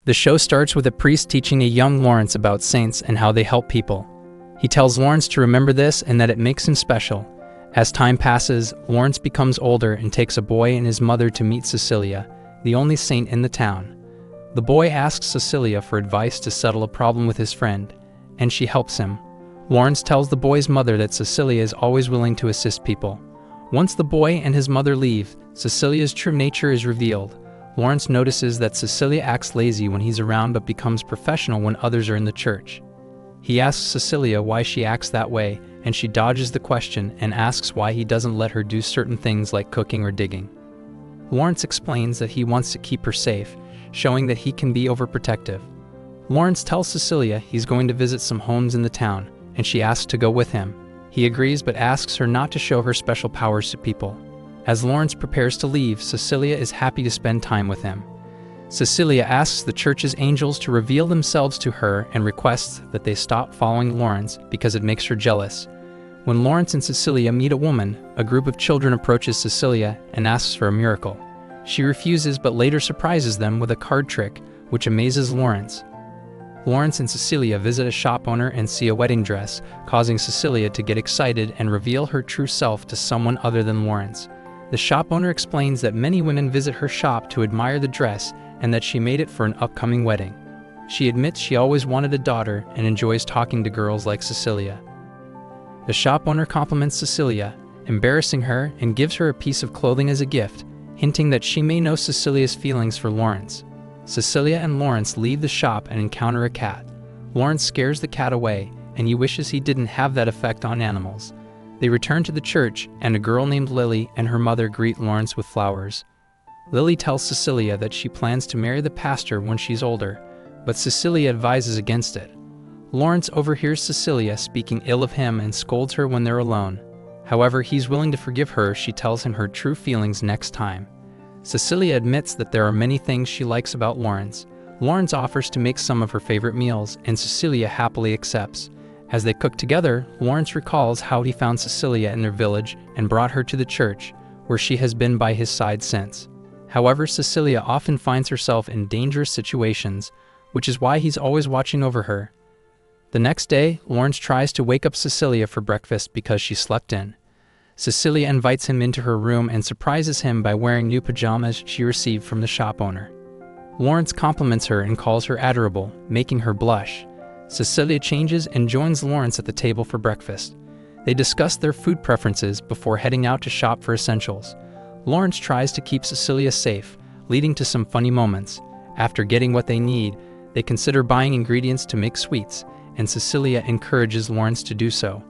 The show starts with a priest teaching a young Lawrence about saints and how they help people. He tells Lawrence to remember this and that it makes him special. As time passes, Lawrence becomes older and takes a boy and his mother to meet Cecilia, the only saint in the town. The boy asks Cecilia for advice to settle a problem with his friend, and she helps him. Lawrence tells the boy's mother that Cecilia is always willing to assist people. Once the boy and his mother leave, Cecilia's true nature is revealed. Lawrence notices that Cecilia acts lazy when he's around but becomes professional when others are in the church. He asks Cecilia why she acts that way, and she dodges the question and asks why he doesn't let her do certain things like cooking or digging. Lawrence explains that he wants to keep her safe, showing that he can be overprotective. Lawrence tells Cecilia he's going to visit some homes in the town, and she asks to go with him. He agrees but asks her not to show her special powers to people. As Lawrence prepares to leave, Cecilia is happy to spend time with him. Cecilia asks the church's angels to reveal themselves to her and requests that they stop following Lawrence because it makes her jealous. When Lawrence and Cecilia meet a woman, a group of children approaches Cecilia and asks for a miracle. She refuses but later surprises them with a card trick, which amazes Lawrence. Lawrence and Cecilia visit a shop owner and see a wedding dress, causing Cecilia to get excited and reveal her true self to someone other than Lawrence. The shop owner explains that many women visit her shop to admire the dress and that she made it for an upcoming wedding. She admits she always wanted a daughter and enjoys talking to girls like Cecilia. The shop owner compliments Cecilia, embarrassing her, and gives her a piece of clothing as a gift, hinting that she may know Cecilia's feelings for Lawrence. Cecilia and Lawrence leave the shop and encounter a cat. Lawrence scares the cat away, and he wishes he didn't have that effect on animals. They return to the church, and a girl named Lily and her mother greet Lawrence with flowers. Lily tells Cecilia that she plans to marry the pastor when she's older, but Cecilia advises against it. Lawrence overhears Cecilia speaking ill of him and scolds her when they're alone. However, he's willing to forgive her if she tells him her true feelings next time. Cecilia admits that there are many things she likes about Lawrence. Lawrence offers to make some of her favorite meals, and Cecilia happily accepts. As they cook together, Lawrence recalls how he found Cecilia in their village and brought her to the church, where she has been by his side since. However, Cecilia often finds herself in dangerous situations, which is why he's always watching over her. The next day, Lawrence tries to wake up Cecilia for breakfast because she slept in. Cecilia invites him into her room and surprises him by wearing new pajamas she received from the shop owner. Lawrence compliments her and calls her adorable, making her blush. Cecilia changes and joins Lawrence at the table for breakfast. They discuss their food preferences before heading out to shop for essentials. Lawrence tries to keep Cecilia safe, leading to some funny moments. After getting what they need, they consider buying ingredients to make sweets, and Cecilia encourages Lawrence to do so.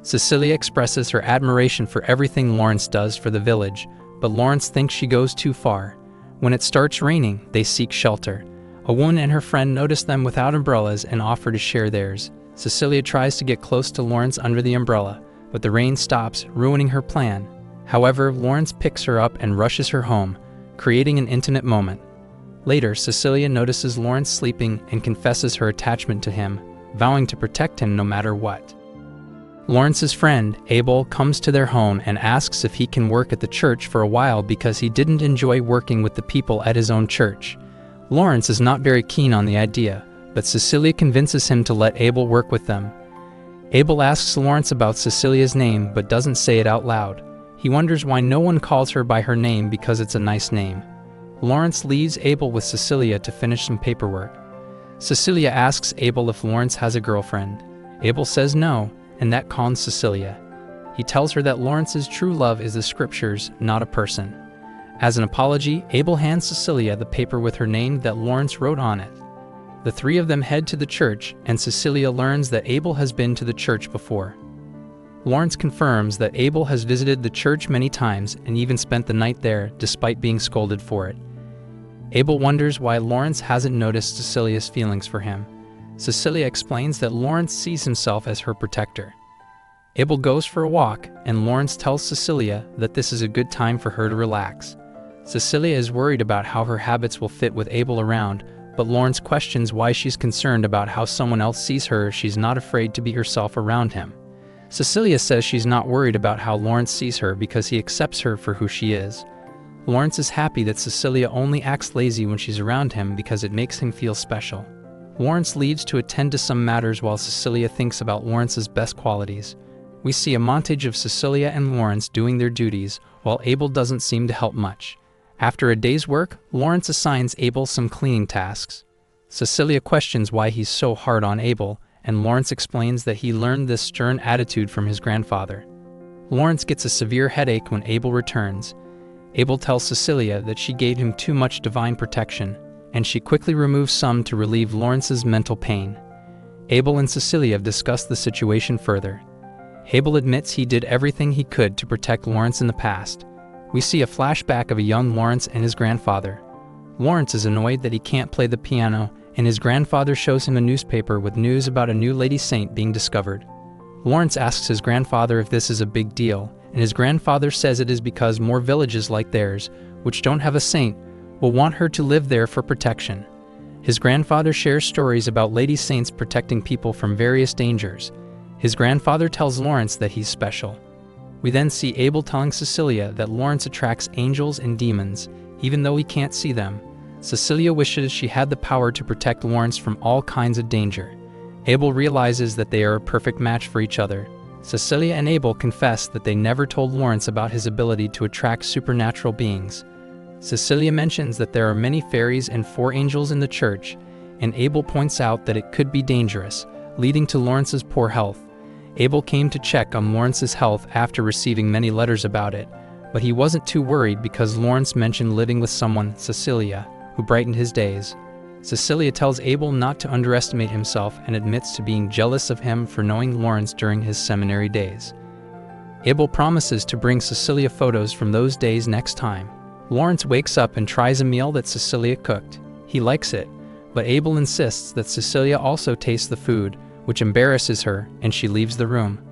Cecilia expresses her admiration for everything Lawrence does for the village, but Lawrence thinks she goes too far. When it starts raining, they seek shelter. A woman and her friend notice them without umbrellas and offer to share theirs. Cecilia tries to get close to Lawrence under the umbrella, but the rain stops, ruining her plan. However, Lawrence picks her up and rushes her home, creating an intimate moment. Later, Cecilia notices Lawrence sleeping and confesses her attachment to him, vowing to protect him no matter what. Lawrence's friend, Abel, comes to their home and asks if he can work at the church for a while because he didn't enjoy working with the people at his own church. Lawrence is not very keen on the idea, but Cecilia convinces him to let Abel work with them. Abel asks Lawrence about Cecilia's name but doesn't say it out loud. He wonders why no one calls her by her name because it's a nice name. Lawrence leaves Abel with Cecilia to finish some paperwork. Cecilia asks Abel if Lawrence has a girlfriend. Abel says no, and that calms Cecilia. He tells her that Lawrence's true love is the scriptures, not a person. As an apology, Abel hands Cecilia the paper with her name that Lawrence wrote on it. The three of them head to the church, and Cecilia learns that Abel has been to the church before. Lawrence confirms that Abel has visited the church many times and even spent the night there, despite being scolded for it. Abel wonders why Lawrence hasn't noticed Cecilia's feelings for him. Cecilia explains that Lawrence sees himself as her protector. Abel goes for a walk, and Lawrence tells Cecilia that this is a good time for her to relax. Cecilia is worried about how her habits will fit with Abel around, but Lawrence questions why she's concerned about how someone else sees her if she's not afraid to be herself around him. Cecilia says she's not worried about how Lawrence sees her because he accepts her for who she is. Lawrence is happy that Cecilia only acts lazy when she's around him because it makes him feel special. Lawrence leaves to attend to some matters while Cecilia thinks about Lawrence's best qualities. We see a montage of Cecilia and Lawrence doing their duties, while Abel doesn't seem to help much. After a day's work, Lawrence assigns Abel some cleaning tasks. Cecilia questions why he's so hard on Abel, and Lawrence explains that he learned this stern attitude from his grandfather. Lawrence gets a severe headache when Abel returns. Abel tells Cecilia that she gave him too much divine protection, and she quickly removes some to relieve Lawrence's mental pain. Abel and Cecilia have discussed the situation further. Abel admits he did everything he could to protect Lawrence in the past. We see a flashback of a young Lawrence and his grandfather. Lawrence is annoyed that he can't play the piano, and his grandfather shows him a newspaper with news about a new lady saint being discovered. Lawrence asks his grandfather if this is a big deal, and his grandfather says it is because more villages like theirs, which don't have a saint, will want her to live there for protection. His grandfather shares stories about lady saints protecting people from various dangers. His grandfather tells Lawrence that he's special. We then see Abel telling Cecilia that Lawrence attracts angels and demons, even though he can't see them. Cecilia wishes she had the power to protect Lawrence from all kinds of danger. Abel realizes that they are a perfect match for each other. Cecilia and Abel confess that they never told Lawrence about his ability to attract supernatural beings. Cecilia mentions that there are many fairies and 4 angels in the church, and Abel points out that it could be dangerous, leading to Lawrence's poor health. Abel came to check on Lawrence's health after receiving many letters about it, but he wasn't too worried because Lawrence mentioned living with someone, Cecilia, who brightened his days. Cecilia tells Abel not to underestimate himself and admits to being jealous of him for knowing Lawrence during his seminary days. Abel promises to bring Cecilia photos from those days next time. Lawrence wakes up and tries a meal that Cecilia cooked. He likes it, but Abel insists that Cecilia also tastes the food, which embarrasses her, and she leaves the room.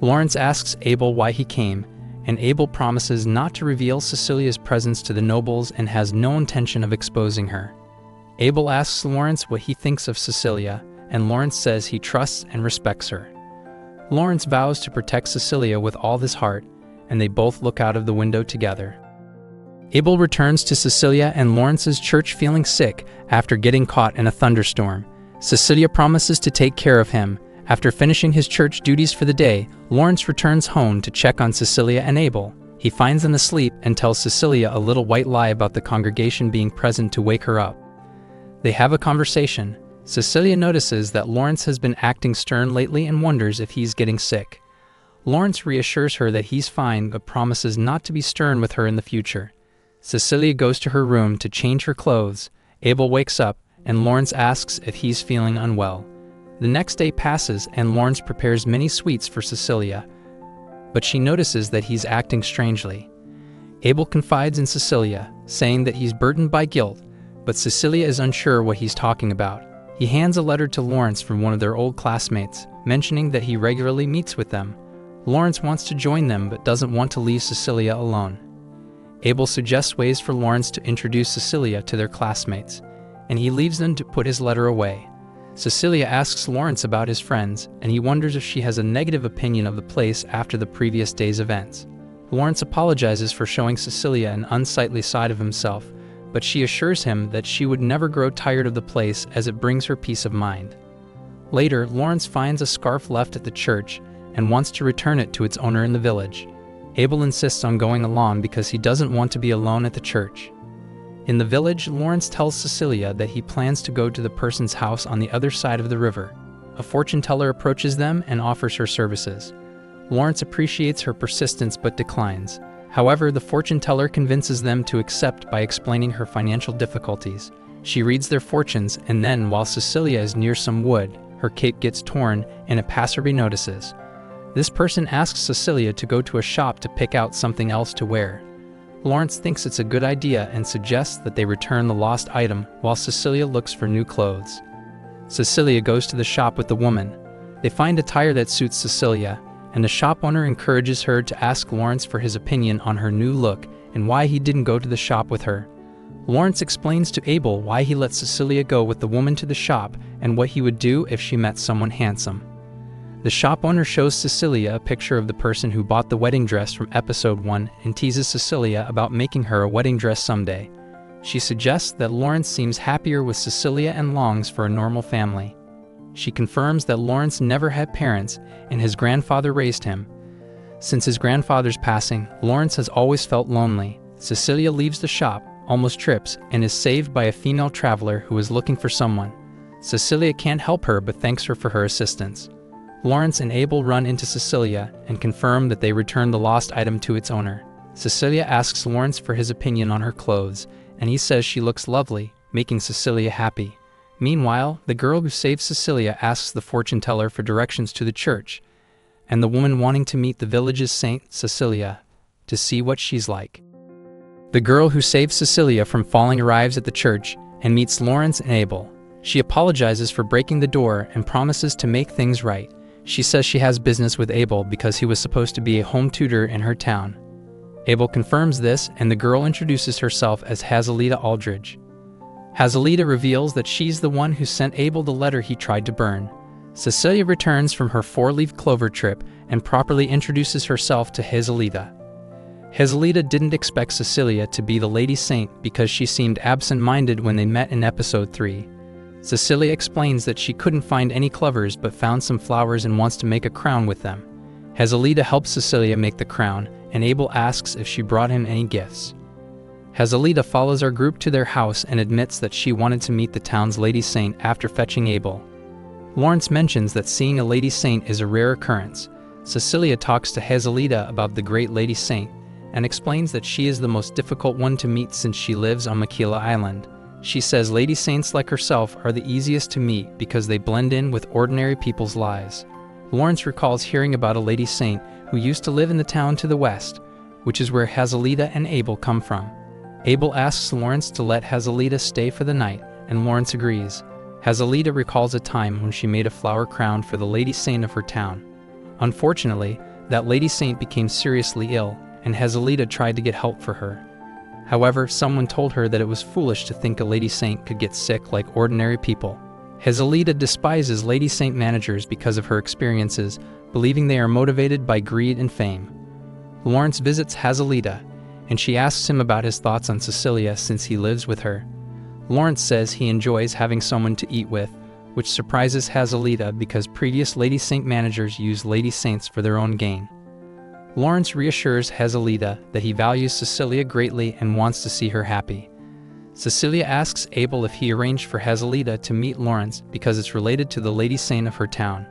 Lawrence asks Abel why he came, and Abel promises not to reveal Cecilia's presence to the nobles and has no intention of exposing her. Abel asks Lawrence what he thinks of Cecilia, and Lawrence says he trusts and respects her. Lawrence vows to protect Cecilia with all his heart, and they both look out of the window together. Abel returns to Cecilia and Lawrence's church feeling sick after getting caught in a thunderstorm. Cecilia promises to take care of him. After finishing his church duties for the day, Lawrence returns home to check on Cecilia and Abel. He finds them asleep and tells Cecilia a little white lie about the congregation being present to wake her up. They have a conversation. Cecilia notices that Lawrence has been acting stern lately and wonders if he's getting sick. Lawrence reassures her that he's fine but promises not to be stern with her in the future. Cecilia goes to her room to change her clothes. Abel wakes up, and Lawrence asks if he's feeling unwell. The next day passes, and Lawrence prepares many sweets for Cecilia, but she notices that he's acting strangely. Abel confides in Cecilia, saying that he's burdened by guilt, but Cecilia is unsure what he's talking about. He hands a letter to Lawrence from one of their old classmates, mentioning that he regularly meets with them. Lawrence wants to join them but doesn't want to leave Cecilia alone. Abel suggests ways for Lawrence to introduce Cecilia to their classmates, and he leaves them to put his letter away. Cecilia asks Lawrence about his friends, and he wonders if she has a negative opinion of the place after the previous day's events. Lawrence apologizes for showing Cecilia an unsightly side of himself, but she assures him that she would never grow tired of the place as it brings her peace of mind. Later, Lawrence finds a scarf left at the church and wants to return it to its owner in the village. Abel insists on going along because he doesn't want to be alone at the church. In the village, Lawrence tells Cecilia that he plans to go to the person's house on the other side of the river. A fortune teller approaches them and offers her services. Lawrence appreciates her persistence but declines. However, the fortune teller convinces them to accept by explaining her financial difficulties. She reads their fortunes, and then, while Cecilia is near some wood, her cape gets torn and a passerby notices. This person asks Cecilia to go to a shop to pick out something else to wear. Lawrence thinks it's a good idea and suggests that they return the lost item while Cecilia looks for new clothes. Cecilia goes to the shop with the woman. They find attire that suits Cecilia, and the shop owner encourages her to ask Lawrence for his opinion on her new look and why he didn't go to the shop with her. Lawrence explains to Abel why he let Cecilia go with the woman to the shop and what he would do if she met someone handsome. The shop owner shows Cecilia a picture of the person who bought the wedding dress from episode 1 and teases Cecilia about making her a wedding dress someday. She suggests that Lawrence seems happier with Cecilia and longs for a normal family. She confirms that Lawrence never had parents and his grandfather raised him. Since his grandfather's passing, Lawrence has always felt lonely. Cecilia leaves the shop, almost trips, and is saved by a female traveler who is looking for someone. Cecilia can't help her but thanks her for her assistance. Lawrence and Abel run into Cecilia and confirm that they returned the lost item to its owner. Cecilia asks Lawrence for his opinion on her clothes, and he says she looks lovely, making Cecilia happy. Meanwhile, the girl who saves Cecilia asks the fortune teller for directions to the church, and the woman wanting to meet the village's saint, Cecilia, to see what she's like. The girl who saves Cecilia from falling arrives at the church and meets Lawrence and Abel. She apologizes for breaking the door and promises to make things right. She says she has business with Abel because he was supposed to be a home tutor in her town. Abel confirms this, and the girl introduces herself as Hazelita Aldridge. Hazelita reveals that she's the one who sent Abel the letter he tried to burn. Cecilia returns from her 4-leaf clover trip and properly introduces herself to Hazelita. Hazelita didn't expect Cecilia to be the Lady Saint because she seemed absent-minded when they met in episode 3. Cecilia explains that she couldn't find any clovers but found some flowers and wants to make a crown with them. Hazelita helps Cecilia make the crown, and Abel asks if she brought him any gifts. Hazelita follows our group to their house and admits that she wanted to meet the town's Lady Saint after fetching Abel. Lawrence mentions that seeing a Lady Saint is a rare occurrence. Cecilia talks to Hazelita about the great Lady Saint and explains that she is the most difficult one to meet since she lives on Maquila Island. She says Lady Saints like herself are the easiest to meet because they blend in with ordinary people's lives. Lawrence recalls hearing about a Lady Saint who used to live in the town to the west, which is where Hazelita and Abel come from. Abel asks Lawrence to let Hazelita stay for the night, and Lawrence agrees. Hazelita recalls a time when she made a flower crown for the Lady Saint of her town. Unfortunately, that Lady Saint became seriously ill, and Hazelita tried to get help for her. However, someone told her that it was foolish to think a Lady Saint could get sick like ordinary people. Hazelita despises Lady Saint managers because of her experiences, believing they are motivated by greed and fame. Lawrence visits Hazelita, and she asks him about his thoughts on Cecilia since he lives with her. Lawrence says he enjoys having someone to eat with, which surprises Hazelita because previous Lady Saint managers use Lady Saints for their own gain. Lawrence reassures Hazelita that he values Cecilia greatly and wants to see her happy. Cecilia asks Abel if he arranged for Hazelita to meet Lawrence because it's related to the Lady Saint of her town.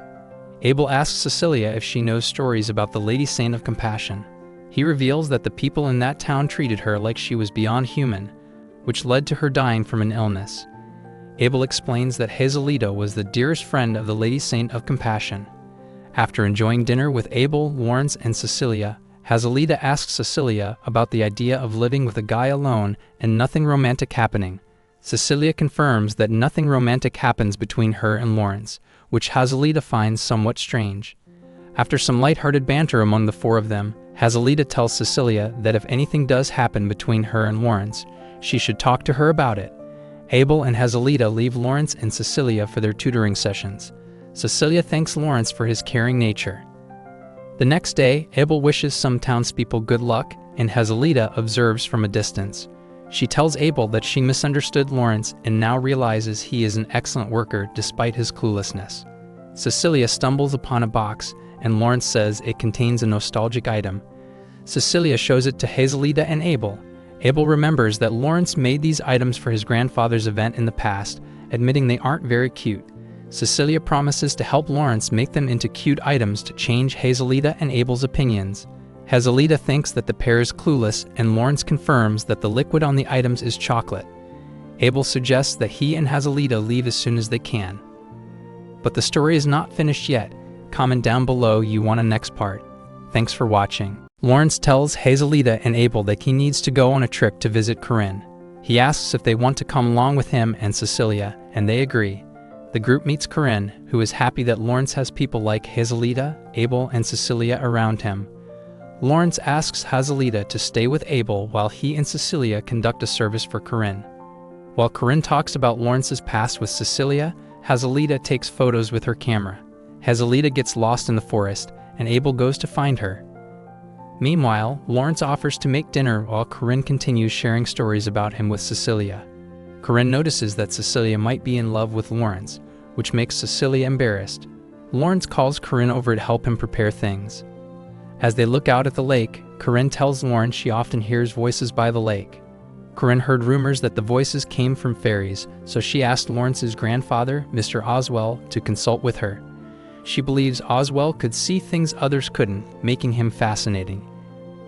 Abel asks Cecilia if she knows stories about the Lady Saint of Compassion. He reveals that the people in that town treated her like she was beyond human, which led to her dying from an illness. Abel explains that Hazelita was the dearest friend of the Lady Saint of Compassion. After enjoying dinner with Abel, Lawrence, and Cecilia, Hazelita asks Cecilia about the idea of living with a guy alone and nothing romantic happening. Cecilia confirms that nothing romantic happens between her and Lawrence, which Hazelita finds somewhat strange. After some lighthearted banter among the four of them, Hazelita tells Cecilia that if anything does happen between her and Lawrence, she should talk to her about it. Abel and Hazelita leave Lawrence and Cecilia for their tutoring sessions. Cecilia thanks Lawrence for his caring nature. The next day, Abel wishes some townspeople good luck, and Hazelita observes from a distance. She tells Abel that she misunderstood Lawrence and now realizes he is an excellent worker despite his cluelessness. Cecilia stumbles upon a box, and Lawrence says it contains a nostalgic item. Cecilia shows it to Hazelita and Abel. Abel remembers that Lawrence made these items for his grandfather's event in the past, admitting they aren't very cute. Cecilia promises to help Lawrence make them into cute items to change Hazelita and Abel's opinions. Hazelita thinks that the pair is clueless, and Lawrence confirms that the liquid on the items is chocolate. Abel suggests that he and Hazelita leave as soon as they can. But the story is not finished yet. Comment down below you want a next part. Thanks for watching. Lawrence tells Hazelita and Abel that he needs to go on a trip to visit Corinne. He asks if they want to come along with him and Cecilia, and they agree. The group meets Corinne, who is happy that Lawrence has people like Hazelita, Abel, and Cecilia around him. Lawrence asks Hazelita to stay with Abel while he and Cecilia conduct a service for Corinne. While Corinne talks about Lawrence's past with Cecilia, Hazelita takes photos with her camera. Hazelita gets lost in the forest, and Abel goes to find her. Meanwhile, Lawrence offers to make dinner while Corinne continues sharing stories about him with Cecilia. Corinne notices that Cecilia might be in love with Lawrence, which makes Cecilia embarrassed. Lawrence calls Corinne over to help him prepare things. As they look out at the lake, Corinne tells Lawrence she often hears voices by the lake. Corinne heard rumors that the voices came from fairies, so she asked Lawrence's grandfather, Mr. Oswell, to consult with her. She believes Oswell could see things others couldn't, making him fascinating.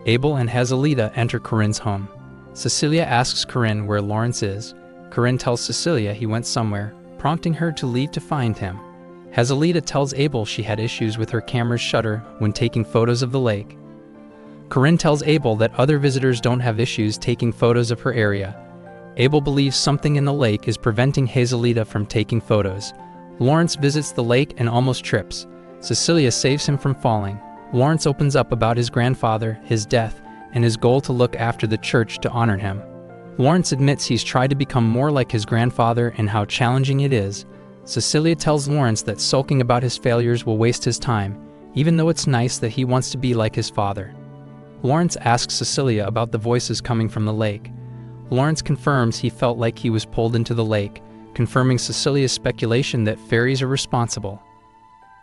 Abel and Hazelita enter Corinne's home. Cecilia asks Corinne where Lawrence is. Corinne tells Cecilia he went somewhere, prompting her to leave to find him. Hazelita tells Abel she had issues with her camera's shutter when taking photos of the lake. Corinne tells Abel that other visitors don't have issues taking photos of her area. Abel believes something in the lake is preventing Hazelita from taking photos. Lawrence visits the lake and almost trips. Cecilia saves him from falling. Lawrence opens up about his grandfather, his death, and his goal to look after the church to honor him. Lawrence admits he's tried to become more like his grandfather and how challenging it is. Cecilia tells Lawrence that sulking about his failures will waste his time, even though it's nice that he wants to be like his father. Lawrence asks Cecilia about the voices coming from the lake. Lawrence confirms he felt like he was pulled into the lake, confirming Cecilia's speculation that fairies are responsible.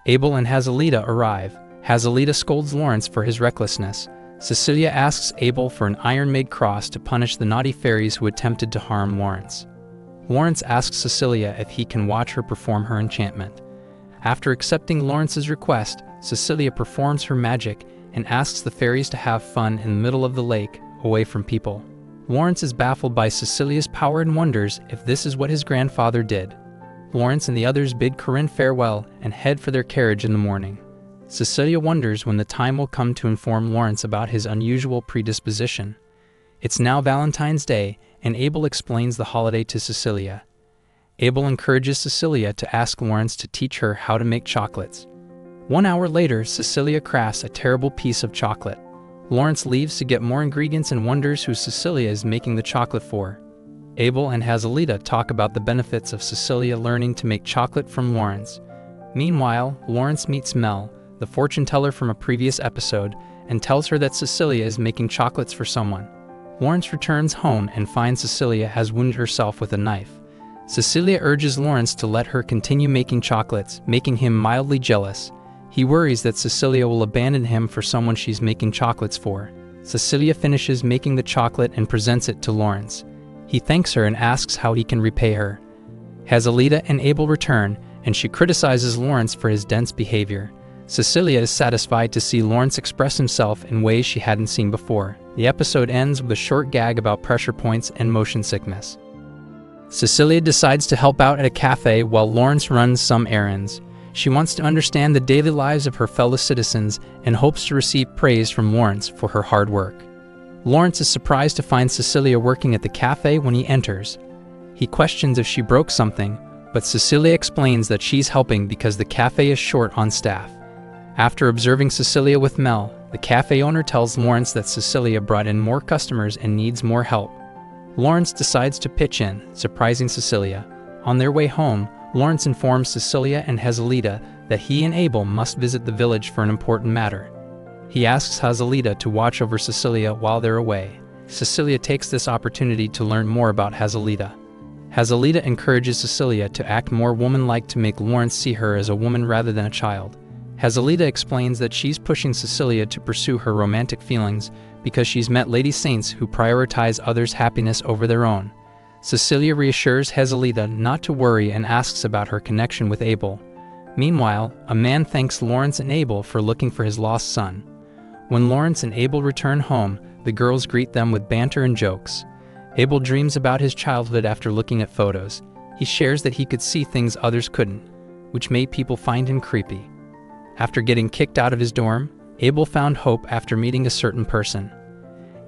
Abel and Hazelita arrive. Hazelita scolds Lawrence for his recklessness. Cecilia asks Abel for an iron-made cross to punish the naughty fairies who attempted to harm Lawrence. Lawrence asks Cecilia if he can watch her perform her enchantment. After accepting Lawrence's request, Cecilia performs her magic and asks the fairies to have fun in the middle of the lake, away from people. Lawrence is baffled by Cecilia's power and wonders if this is what his grandfather did. Lawrence and the others bid Corinne farewell and head for their carriage in the morning. Cecilia wonders when the time will come to inform Lawrence about his unusual predisposition. It's now Valentine's Day, and Abel explains the holiday to Cecilia. Abel encourages Cecilia to ask Lawrence to teach her how to make chocolates. 1 hour later, Cecilia crafts a terrible piece of chocolate. Lawrence leaves to get more ingredients and wonders who Cecilia is making the chocolate for. Abel and Hazelita talk about the benefits of Cecilia learning to make chocolate from Lawrence. Meanwhile, Lawrence meets Mel, the fortune teller from a previous episode, and tells her that Cecilia is making chocolates for someone. Lawrence returns home and finds Cecilia has wounded herself with a knife. Cecilia urges Lawrence to let her continue making chocolates, making him mildly jealous. He worries that Cecilia will abandon him for someone she's making chocolates for. Cecilia finishes making the chocolate and presents it to Lawrence. He thanks her and asks how he can repay her. Hazelita and Abel return, and she criticizes Lawrence for his dense behavior. Cecilia is satisfied to see Lawrence express himself in ways she hadn't seen before. The episode ends with a short gag about pressure points and motion sickness. Cecilia decides to help out at a cafe while Lawrence runs some errands. She wants to understand the daily lives of her fellow citizens and hopes to receive praise from Lawrence for her hard work. Lawrence is surprised to find Cecilia working at the cafe when he enters. He questions if she broke something, but Cecilia explains that she's helping because the cafe is short on staff. After observing Cecilia with Mel, the cafe owner tells Lawrence that Cecilia brought in more customers and needs more help. Lawrence decides to pitch in, surprising Cecilia. On their way home, Lawrence informs Cecilia and Hazelita that he and Abel must visit the village for an important matter. He asks Hazelita to watch over Cecilia while they're away. Cecilia takes this opportunity to learn more about Hazelita. Hazelita encourages Cecilia to act more woman-like to make Lawrence see her as a woman rather than a child. Hazelita explains that she's pushing Cecilia to pursue her romantic feelings because she's met lady saints who prioritize others' happiness over their own. Cecilia reassures Hazelita not to worry and asks about her connection with Abel. Meanwhile, a man thanks Lawrence and Abel for looking for his lost son. When Lawrence and Abel return home, the girls greet them with banter and jokes. Abel dreams about his childhood after looking at photos. He shares that he could see things others couldn't, which made people find him creepy. After getting kicked out of his dorm, Abel found hope after meeting a certain person.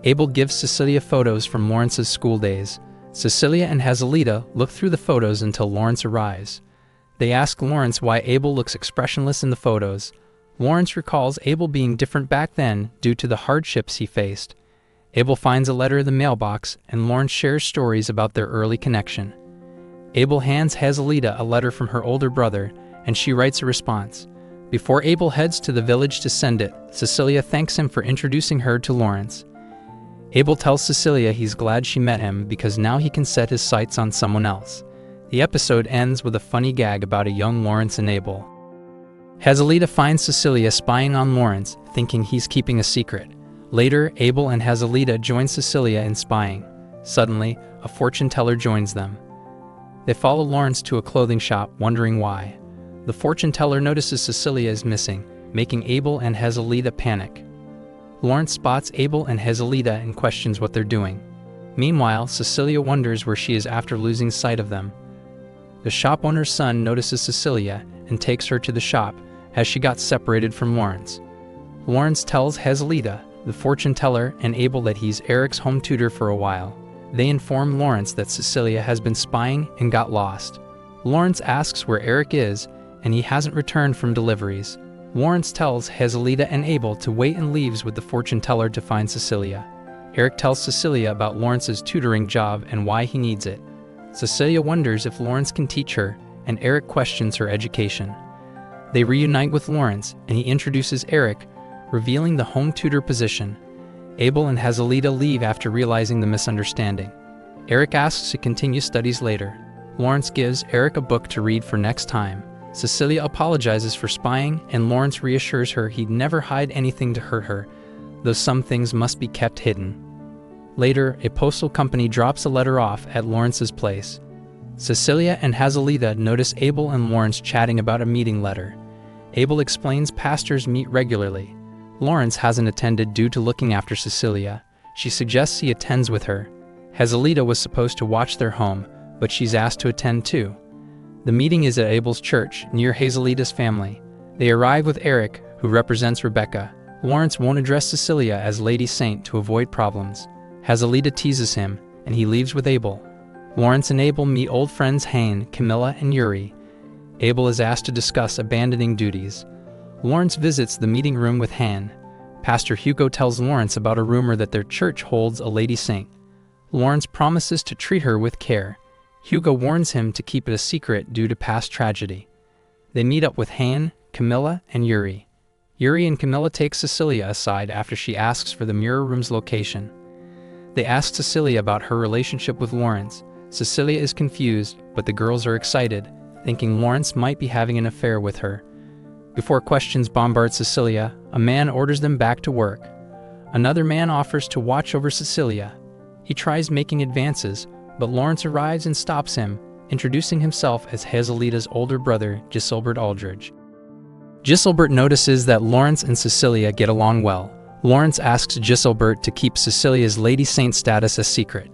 Abel gives Cecilia photos from Lawrence's school days. Cecilia and Hazelita look through the photos until Lawrence arrives. They ask Lawrence why Abel looks expressionless in the photos. Lawrence recalls Abel being different back then due to the hardships he faced. Abel finds a letter in the mailbox, and Lawrence shares stories about their early connection. Abel hands Hazelita a letter from her older brother, and she writes a response. Before Abel heads to the village to send it, Cecilia thanks him for introducing her to Lawrence. Abel tells Cecilia he's glad she met him because now he can set his sights on someone else. The episode ends with a funny gag about a young Lawrence and Abel. Hazelita finds Cecilia spying on Lawrence, thinking he's keeping a secret. Later, Abel and Hazelita join Cecilia in spying. Suddenly, a fortune teller joins them. They follow Lawrence to a clothing shop, wondering why. The fortune teller notices Cecilia is missing, making Abel and Hazelita panic. Lawrence spots Abel and Hazelita and questions what they're doing. Meanwhile, Cecilia wonders where she is after losing sight of them. The shop owner's son notices Cecilia and takes her to the shop, as she got separated from Lawrence. Lawrence tells Hazelita, the fortune teller, and Abel that he's Eric's home tutor for a while. They inform Lawrence that Cecilia has been spying and got lost. Lawrence asks where Eric is, and he hasn't returned from deliveries. Lawrence tells Hazelita and Abel to wait and leaves with the fortune teller to find Cecilia. Eric tells Cecilia about Lawrence's tutoring job and why he needs it. Cecilia wonders if Lawrence can teach her, and Eric questions her education. They reunite with Lawrence, and he introduces Eric, revealing the home tutor position. Abel and Hazelita leave after realizing the misunderstanding. Eric asks to continue studies later. Lawrence gives Eric a book to read for next time. Cecilia apologizes for spying, and Lawrence reassures her he'd never hide anything to hurt her, though some things must be kept hidden. Later, a postal company drops a letter off at Lawrence's place. Cecilia and Hazelita notice Abel and Lawrence chatting about a meeting letter. Abel explains pastors meet regularly. Lawrence hasn't attended due to looking after Cecilia. She suggests he attends with her. Hazelita was supposed to watch their home, but she's asked to attend too. The meeting is at Abel's church, near Hazelita's family. They arrive with Eric, who represents Rebecca. Lawrence won't address Cecilia as Lady Saint to avoid problems. Hazelita teases him, and he leaves with Abel. Lawrence and Abel meet old friends Hane, Camilla, and Yuri. Abel is asked to discuss abandoning duties. Lawrence visits the meeting room with Han. Pastor Hugo tells Lawrence about a rumor that their church holds a Lady Saint. Lawrence promises to treat her with care. Hugo warns him to keep it a secret due to past tragedy. They meet up with Han, Camilla, and Yuri. Yuri and Camilla take Cecilia aside after she asks for the mirror room's location. They ask Cecilia about her relationship with Lawrence. Cecilia is confused, but the girls are excited, thinking Lawrence might be having an affair with her. Before questions bombard Cecilia, a man orders them back to work. Another man offers to watch over Cecilia. He tries making advances, but Lawrence arrives and stops him, introducing himself as Hazelita's older brother, Giselbert Aldridge. Giselbert notices that Lawrence and Cecilia get along well. Lawrence asks Giselbert to keep Cecilia's Lady Saint status a secret.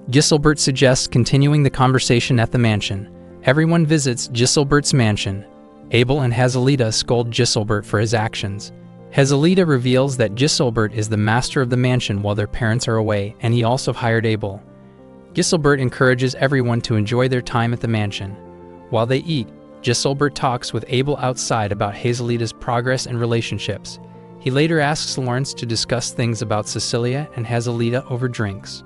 Giselbert suggests continuing the conversation at the mansion. Everyone visits Giselbert's mansion. Abel and Hazelita scold Giselbert for his actions. Hazelita reveals that Giselbert is the master of the mansion while their parents are away, and he also hired Abel. Giselbert encourages everyone to enjoy their time at the mansion. While they eat, Giselbert talks with Abel outside about Hazelita's progress and relationships. He later asks Lawrence to discuss things about Cecilia and Hazelita over drinks.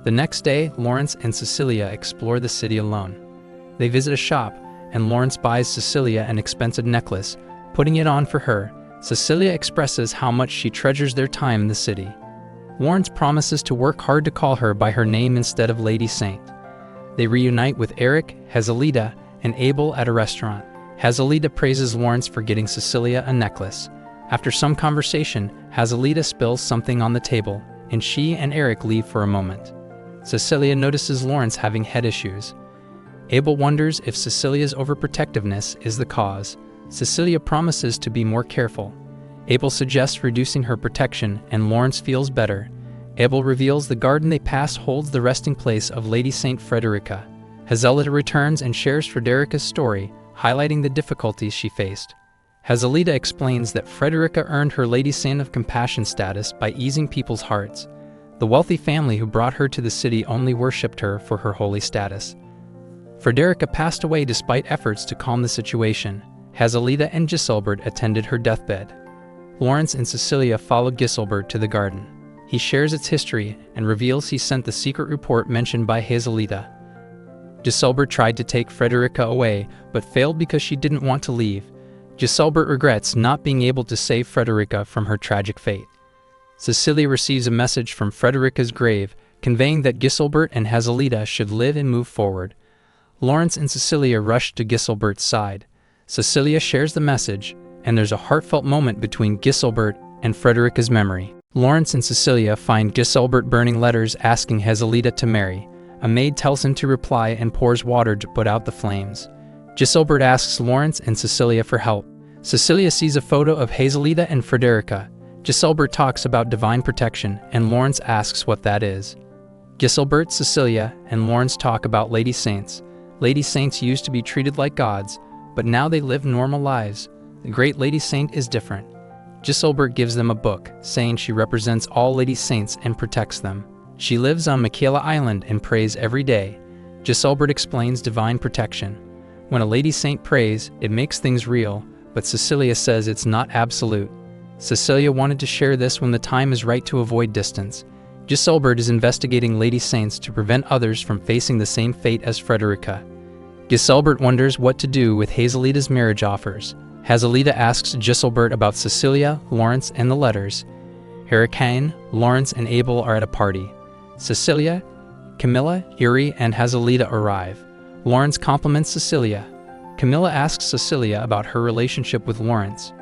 The next day, Lawrence and Cecilia explore the city alone. They visit a shop, and Lawrence buys Cecilia an expensive necklace, putting it on for her. Cecilia expresses how much she treasures their time in the city. Lawrence promises to work hard to call her by her name instead of Lady Saint. They reunite with Eric, Hazelita, and Abel at a restaurant. Hazelita praises Lawrence for getting Cecilia a necklace. After some conversation, Hazelita spills something on the table, and she and Eric leave for a moment. Cecilia notices Lawrence having head issues. Abel wonders if Cecilia's overprotectiveness is the cause. Cecilia promises to be more careful. Abel suggests reducing her protection, and Lawrence feels better. Abel reveals the garden they pass holds the resting place of Lady Saint Frederica. Hazelita returns and shares Frederica's story, highlighting the difficulties she faced. Hazelita explains that Frederica earned her Lady Saint of Compassion status by easing people's hearts. The wealthy family who brought her to the city only worshipped her for her holy status. Frederica passed away despite efforts to calm the situation. Hazelita and Giselbert attended her deathbed. Lawrence and Cecilia followed Giselbert to the garden. He shares its history and reveals he sent the secret report mentioned by Hazelita. Giselbert tried to take Frederica away, but failed because she didn't want to leave. Giselbert regrets not being able to save Frederica from her tragic fate. Cecilia receives a message from Frederica's grave, conveying that Giselbert and Hazelita should live and move forward. Lawrence and Cecilia rush to Giselbert's side. Cecilia shares the message, and there's a heartfelt moment between Giselbert and Frederica's memory. Lawrence and Cecilia find Giselbert burning letters asking Hazelita to marry. A maid tells him to reply and pours water to put out the flames. Giselbert asks Lawrence and Cecilia for help. Cecilia sees a photo of Hazelita and Frederica. Giselbert talks about divine protection, and Lawrence asks what that is. Giselbert, Cecilia, and Lawrence talk about lady saints. Lady saints used to be treated like gods, but now they live normal lives. The great lady saint is different. Giselbert gives them a book, saying she represents all lady saints and protects them. She lives on Michaela Island and prays every day. Giselbert explains divine protection. When a lady saint prays, it makes things real, but Cecilia says it's not absolute. Cecilia wanted to share this when the time is right to avoid distance. Giselbert is investigating lady saints to prevent others from facing the same fate as Frederica. Giselbert wonders what to do with Hazelita's marriage offers. Hazelita asks Giselbert about Cecilia, Lawrence, and the letters. Hurricane, Lawrence, and Abel are at a party. Cecilia, Camilla, Yuri, and Hazelita arrive. Lawrence compliments Cecilia. Camilla asks Cecilia about her relationship with Lawrence.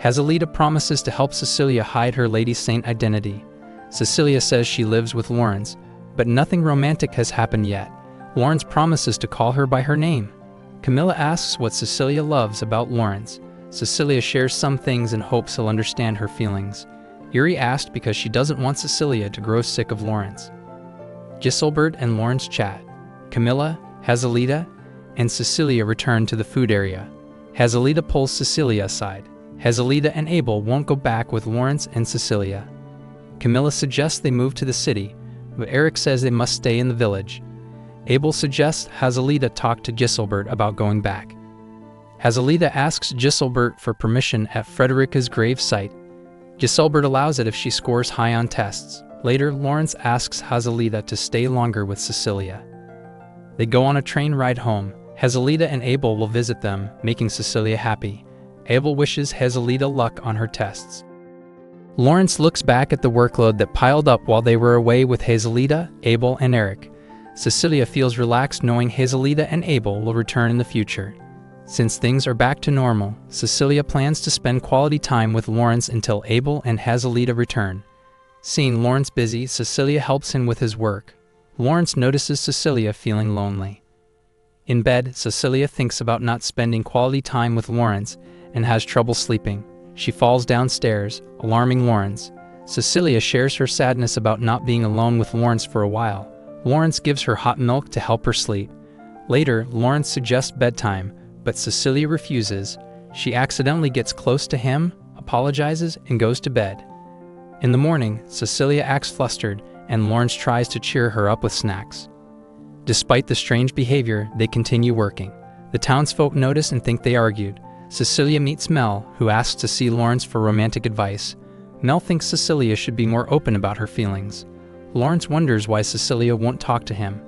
Hazelita promises to help Cecilia hide her lady saint identity. Cecilia says she lives with Lawrence, but nothing romantic has happened yet. Lawrence promises to call her by her name. Camilla asks what Cecilia loves about Lawrence. Cecilia shares some things and hopes he'll understand her feelings. Yuri asked because she doesn't want Cecilia to grow sick of Lawrence. Giselbert and Lawrence chat. Camilla, Hazelita, and Cecilia return to the food area. Hazelita pulls Cecilia aside. Hazelita and Abel won't go back with Lawrence and Cecilia. Camilla suggests they move to the city, but Eric says they must stay in the village. Abel suggests Hazelita talk to Giselbert about going back. Hazelita asks Giselbert for permission at Frederica's grave site. Giselbert allows it if she scores high on tests. Later, Lawrence asks Hazelita to stay longer with Cecilia. They go on a train ride home. Hazelita and Abel will visit them, making Cecilia happy. Abel wishes Hazelita luck on her tests. Lawrence looks back at the workload that piled up while they were away with Hazelita, Abel, and Eric. Cecilia feels relaxed knowing Hazelita and Abel will return in the future. Since things are back to normal, Cecilia plans to spend quality time with Lawrence until Abel and Hazelita return. Seeing Lawrence busy, Cecilia helps him with his work. Lawrence notices Cecilia feeling lonely. In bed, Cecilia thinks about not spending quality time with Lawrence and has trouble sleeping. She falls downstairs, alarming Lawrence. Cecilia shares her sadness about not being alone with Lawrence for a while. Lawrence gives her hot milk to help her sleep. Later, Lawrence suggests bedtime, but Cecilia refuses. She accidentally gets close to him, apologizes, and goes to bed. In the morning, Cecilia acts flustered, and Lawrence tries to cheer her up with snacks. Despite the strange behavior, they continue working. The townsfolk notice and think they argued. Cecilia meets Mel, who asks to see Lawrence for romantic advice. Mel thinks Cecilia should be more open about her feelings. Lawrence wonders why Cecilia won't talk to him.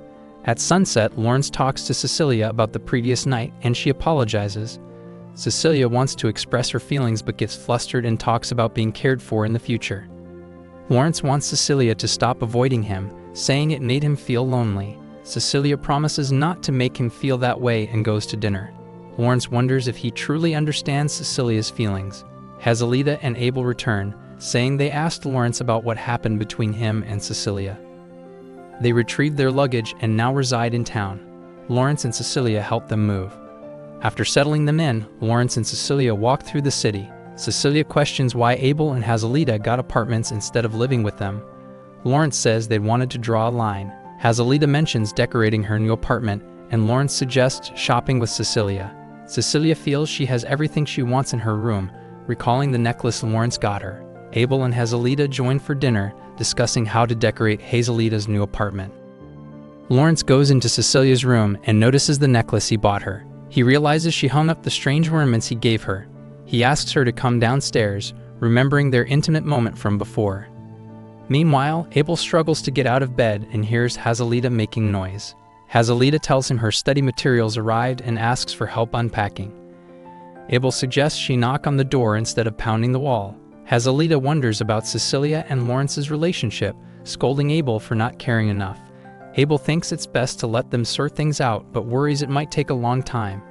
At sunset, Lawrence talks to Cecilia about the previous night, and she apologizes. Cecilia wants to express her feelings but gets flustered and talks about being cared for in the future. Lawrence wants Cecilia to stop avoiding him, saying it made him feel lonely. Cecilia promises not to make him feel that way and goes to dinner. Lawrence wonders if he truly understands Cecilia's feelings. Hazelita and Abel return, saying they asked Lawrence about what happened between him and Cecilia. They retrieve their luggage and now reside in town. Lawrence and Cecilia help them move. After settling them in, Lawrence and Cecilia walk through the city. Cecilia questions why Abel and Hazelita got apartments instead of living with them. Lawrence says they wanted to draw a line. Hazelita mentions decorating her new apartment, and Lawrence suggests shopping with Cecilia. Cecilia feels she has everything she wants in her room, recalling the necklace Lawrence got her. Abel and Hazelita join for dinner, discussing how to decorate Hazelita's new apartment. Lawrence goes into Cecilia's room and notices the necklace he bought her. He realizes she hung up the strange ornaments he gave her. He asks her to come downstairs, remembering their intimate moment from before. Meanwhile, Abel struggles to get out of bed and hears Hazelita making noise. Hazelita tells him her study materials arrived and asks for help unpacking. Abel suggests she knock on the door instead of pounding the wall. Cecilia wonders about Cecilia and Lawrence's relationship, scolding Abel for not caring enough. Abel thinks it's best to let them sort things out, but worries it might take a long time.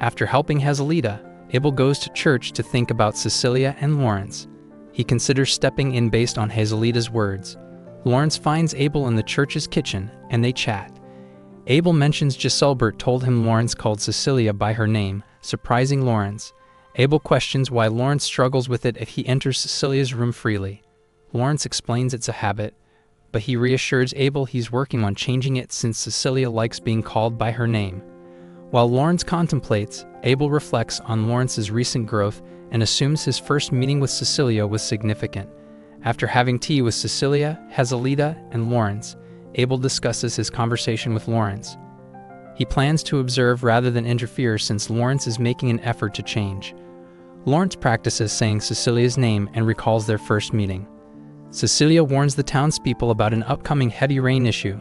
After helping Cecilia, Abel goes to church to think about Cecilia and Lawrence. He considers stepping in based on Cecilia's words. Lawrence finds Abel in the church's kitchen, and they chat. Abel mentions Giselbert told him Lawrence called Cecilia by her name, surprising Lawrence. Abel questions why Lawrence struggles with it if he enters Cecilia's room freely. Lawrence explains it's a habit, but he reassures Abel he's working on changing it since Cecilia likes being called by her name. While Lawrence contemplates, Abel reflects on Lawrence's recent growth and assumes his first meeting with Cecilia was significant. After having tea with Cecilia, Cecilia, and Lawrence, Abel discusses his conversation with Lawrence. He plans to observe rather than interfere since Lawrence is making an effort to change. Lawrence practices saying Cecilia's name and recalls their first meeting. Cecilia warns the townspeople about an upcoming heavy rain issue.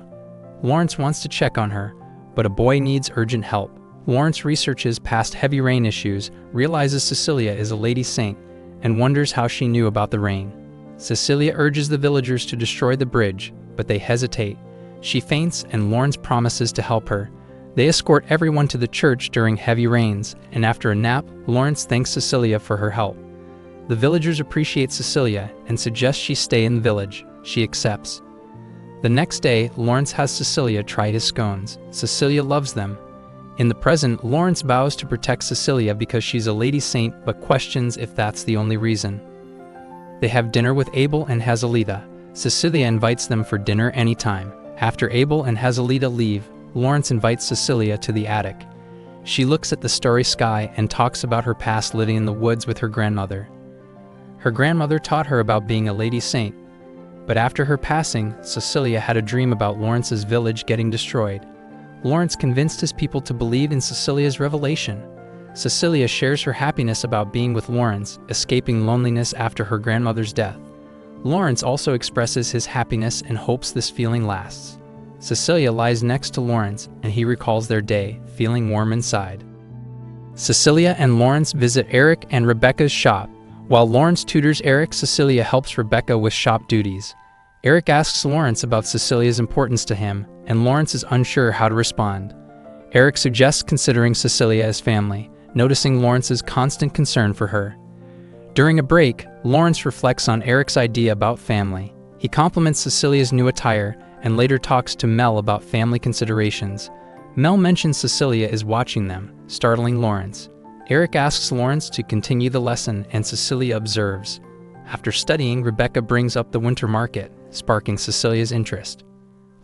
Lawrence wants to check on her, but a boy needs urgent help. Lawrence researches past heavy rain issues, realizes Cecilia is a lady saint, and wonders how she knew about the rain. Cecilia urges the villagers to destroy the bridge, but they hesitate. She faints and Lawrence promises to help her. They escort everyone to the church during heavy rains, and after a nap, Lawrence thanks Cecilia for her help. The villagers appreciate Cecilia and suggest she stay in the village. She accepts. The next day, Lawrence has Cecilia try his scones. Cecilia loves them. In the present, Lawrence vows to protect Cecilia because she's a lady saint but questions if that's the only reason. They have dinner with Abel and Cecilia. Cecilia invites them for dinner anytime. After Abel and Cecilia leave, Lawrence invites Cecilia to the attic. She looks at the starry sky and talks about her past living in the woods with her grandmother. Her grandmother taught her about being a lady saint. But after her passing, Cecilia had a dream about Lawrence's village getting destroyed. Lawrence convinced his people to believe in Cecilia's revelation. Cecilia shares her happiness about being with Lawrence, escaping loneliness after her grandmother's death. Lawrence also expresses his happiness and hopes this feeling lasts. Cecilia lies next to Lawrence, and he recalls their day, feeling warm inside. Cecilia and Lawrence visit Eric and Rebecca's shop. While Lawrence tutors Eric, Cecilia helps Rebecca with shop duties. Eric asks Lawrence about Cecilia's importance to him, and Lawrence is unsure how to respond. Eric suggests considering Cecilia as family, noticing Lawrence's constant concern for her. During a break, Lawrence reflects on Eric's idea about family. He compliments Cecilia's new attire and later talks to Mel about family considerations. Mel mentions Cecilia is watching them, startling Lawrence. Eric asks Lawrence to continue the lesson and Cecilia observes. After studying, Rebecca brings up the winter market, sparking Cecilia's interest.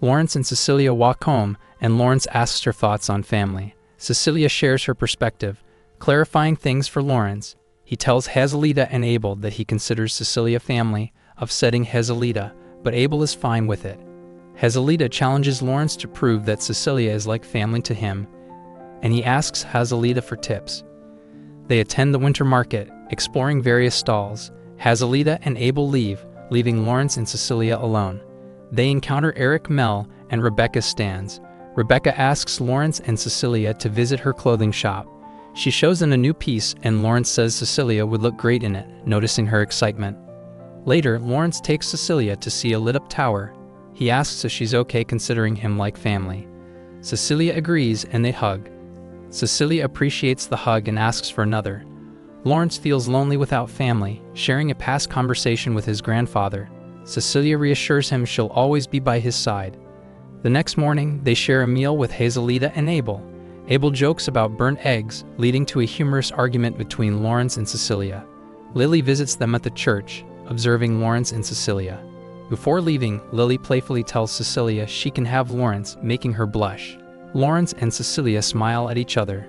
Lawrence and Cecilia walk home, and Lawrence asks her thoughts on family. Cecilia shares her perspective, clarifying things for Lawrence. He tells Cecilia and Abel that he considers Cecilia family, upsetting Cecilia, but Abel is fine with it. Cecilia challenges Lawrence to prove that Cecilia is like family to him, and he asks Cecilia for tips. They attend the winter market, exploring various stalls. Cecilia and Abel leave, leaving Lawrence and Cecilia alone. They encounter Eric, Mel, and Rebecca's stands. Rebecca asks Lawrence and Cecilia to visit her clothing shop. She shows them a new piece, and Lawrence says Cecilia would look great in it, noticing her excitement. Later, Lawrence takes Cecilia to see a lit-up tower. He asks if she's okay considering him like family. Cecilia agrees, and they hug. Cecilia appreciates the hug and asks for another. Lawrence feels lonely without family, sharing a past conversation with his grandfather. Cecilia reassures him she'll always be by his side. The next morning, they share a meal with Cecilia and Abel. Abel jokes about burnt eggs, leading to a humorous argument between Lawrence and Cecilia. Lily visits them at the church, observing Lawrence and Cecilia. Before leaving, Lily playfully tells Cecilia she can have Lawrence, making her blush. Lawrence and Cecilia smile at each other.